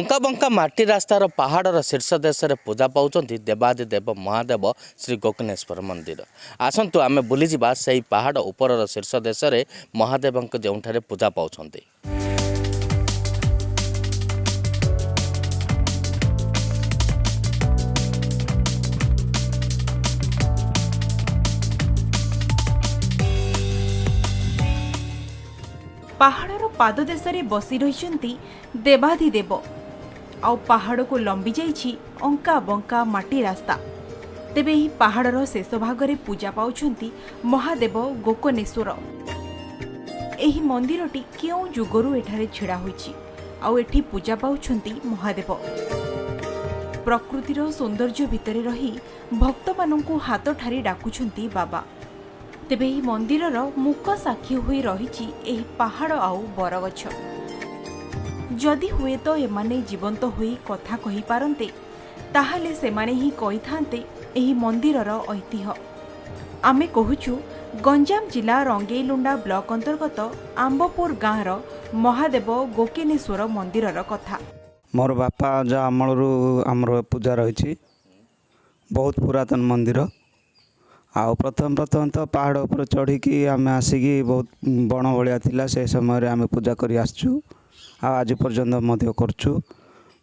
ଅଙ୍କା ବଙ୍କା ମାଟି ରାସ୍ତାର ପାହାଡ଼ର ଶୀର୍ଷ ଦେଶରେ ପୂଜା ପାଉଛନ୍ତି ଦେବାଦିଦେବ ମହାଦେବ ଶ୍ରୀ ଗୋକର୍ଣ୍ଣେଶ୍ୱର ମନ୍ଦିର। ଆସନ୍ତୁ ଆମେ ବୁଲିଯିବା ସେହି ପାହାଡ଼ ଉପରର ଶୀର୍ଷ ଦେଶରେ ମହାଦେବଙ୍କ ଯେଉଁଠାରେ ପୂଜା ପାଉଛନ୍ତି। पहाड़र पाददेशरे बसी रही देवाधिदेव आउ पहाड़ को लंबी जाइछि अंका बंका माटी रास्ता। तेबे ही पहाड़र शेष भागरे पूजा पाउछंती महादेव गोकर्णेश्वर। एही मंदिरटी केउ जुगरु एठारे छिड़ा होइछि आउ एठी पूजा पाउछंती महादेव। प्रकृतिर सौंदर्य भितरे रही भक्त मानंकु हाथ ठारी डाकुछंती बाबा। तेबे ही मंदिरर मुख साक्षी होई रहिछि एही पहाड़ आउ बरगछ। जदि हुए तो एमाने जीवंत होई कथा कहि पारन्ते ताहाले सेमाने ही कहि थान्ते एही मंदिरर ऐतिह्य। आमे कहुछु गंजाम जिला रंगेईलुंडा ब्लॉक अंतर्गत आंबपुर गाँवर महादेव गोकर्णेश्वर मंदिरर कथा। मोर बापा जा अमलरू आमर पूजा रही बहुत पुरातन मंदिर। आउ प्रथम तो पहाड़ उपर चढ़ी आम आसिकी बहुत बण भाया थिला से समय आम पूजा करी आसचु आज पर्यंत करछु।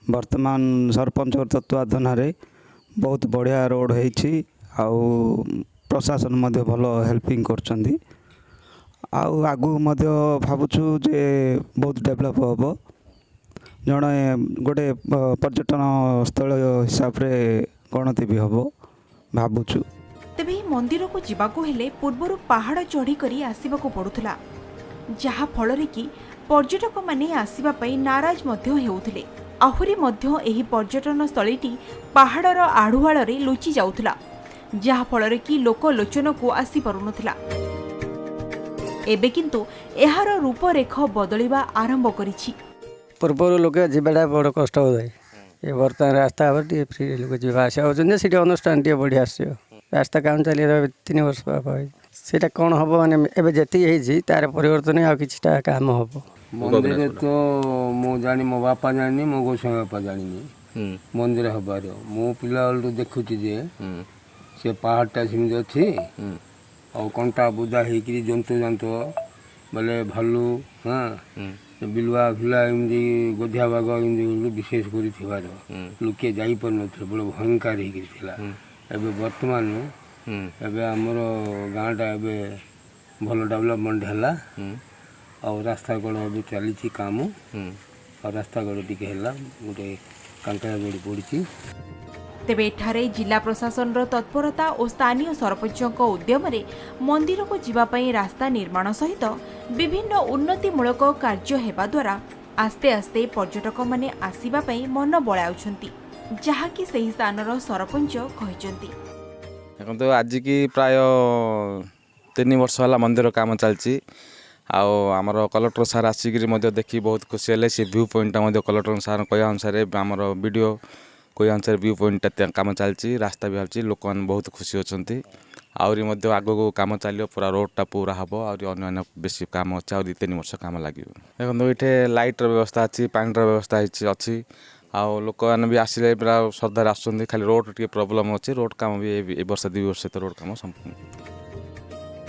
वर्तमान सरपंच तत्वाधान बहुत बढ़िया रोड होइछि आउ प्रशासन मध्य भल हेल्पिंग करछंदी। आउ आगु मध्य भाबुछु जे बहुत डेवलप होबो जड़े गोटे पर्यटन स्थल हिसाब रे गणति भी होबो भाबुछु। तेबे मंदिर को जीवाको हेले पूर्वर पहाड़ चढ़ी करी आसीबाको पड़ुथला जहा फल कि पर्यटक माने आसीबा पई नाराज मध्य हेउथिले। आहुरी मध्य एही पर्यटन स्थलीटी पहाड़र आढ़ुआल रे लुचि जाउथला जहा फल कि लोक लोचन को आसी परुनथला। एबे किंतु एहार रूपरेख बदलिबा आरंभ करिछि। पूर्वर लोक जीवाटा बड़ कष्ट होए ये बर्तमान रास्ता फ्री लोक जीवा आसा होचन से अनुष्ठान टे बढ़िया आसो रास्ता काम चली 3 वर्ष से कौन हम माने जी तार परिवर्तन आ किछटा काम हम मंदिर तो मु जानी मो बापा जानी मो गोसाई बापा जानी मंदिर हबार मो पिला बेलू देखुची जे से पहाड़टा सेमती अच्छी और कंटा बुदा होकर जंतु जंतु बोले भालू हाँ बिलुआ फिलुआ एमती गधिया बाघ एमती विशेष कर लोके जापर न बड़े भयंकर होकर वर्तमान एबे आमर गाँटा एबे भल डेवलपमेंट है और रास्ता कड़ ए चली काम और रास्ता कड़ टी गोटे कांकरा बड़ी पड़ी। तेबे एठारे जिला प्रशासन तत्परता और स्थानीय सरपंच उद्यम मंदिर को जीवाई रास्ता निर्माण सहित विभिन्न उन्नतिमूलक कार्य हेबा द्वारा आस्ते आस्ते पर्यटक माने आसीबा पई मन बळाउछंती जहाँकि सही स्थानर सरपंच कहिसंती। देखो आज की प्राय 3 वर्ष है मंदिर काम चलती आमर कलेक्टर सार आसिक देखी बहुत खुशी है। से व्यू पॉइंटा कलेक्टर सार कह अनुसार आमर वीडियो कोई अनुसार व्यू पॉइंट काम चलती रास्ता भी चलती लोक मैंने बहुत खुशी अच्छे आहरी आग को कम चलो पूरा रोडटा पूरा हम और बेसी काम अच्छे आ 3 वर्ष काम लगे। देखो ये लाइटर व्यवस्था अच्छी पानी व्यवस्था अच्छी आउ लोक मैंने भी आसिले पूरा श्रद्धार आसुँच खाली रोड टे प्रोब्लेम अच्छे रोड काम भी ए वर्ष 2 वर्ष तो रोड काम संपूर्ण।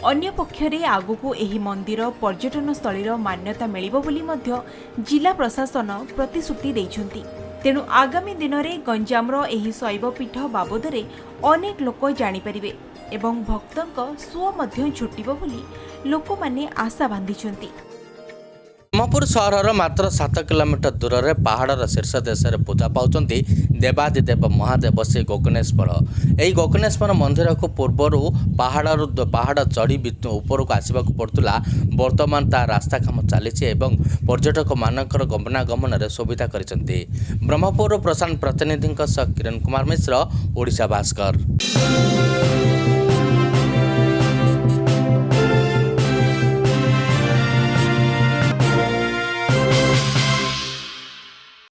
अन्य पक्षरे आगुकू एही मंदिर पर्यटन स्थलीर मान्यता मिलिबो बोली मध्य जिला प्रशासन प्रतिश्रुति दैछंती। तेणु आगामी दिन में गंजामर एही शैव पीठ बाबदरे अनेक लोक जानी परिबे एवं भक्तंक सुओ मध्य छुटिबो बोली लोक माने आशा बांधिछंती। ब्रह्मपुर सहर मात्र 7 किलोमीटर दूर में पहाड़र शीर्ष देश में पूजा पाउछंती देवादिदेव महादेव श्री गोकर्णेश्वर। यही गोकर्णेश्वर मंदिर को पूर्वर पहाड़ चढ़ी ऊपर को आसवा पड़ूला वर्तमान ता रास्ता काम चली पर्यटक मानकर गमनागमन में सुविधा करिसेंती। ब्रह्मपुर प्रशांत प्रतिनिधि किरण कुमार मिश्र, ओडिशा भास्कर।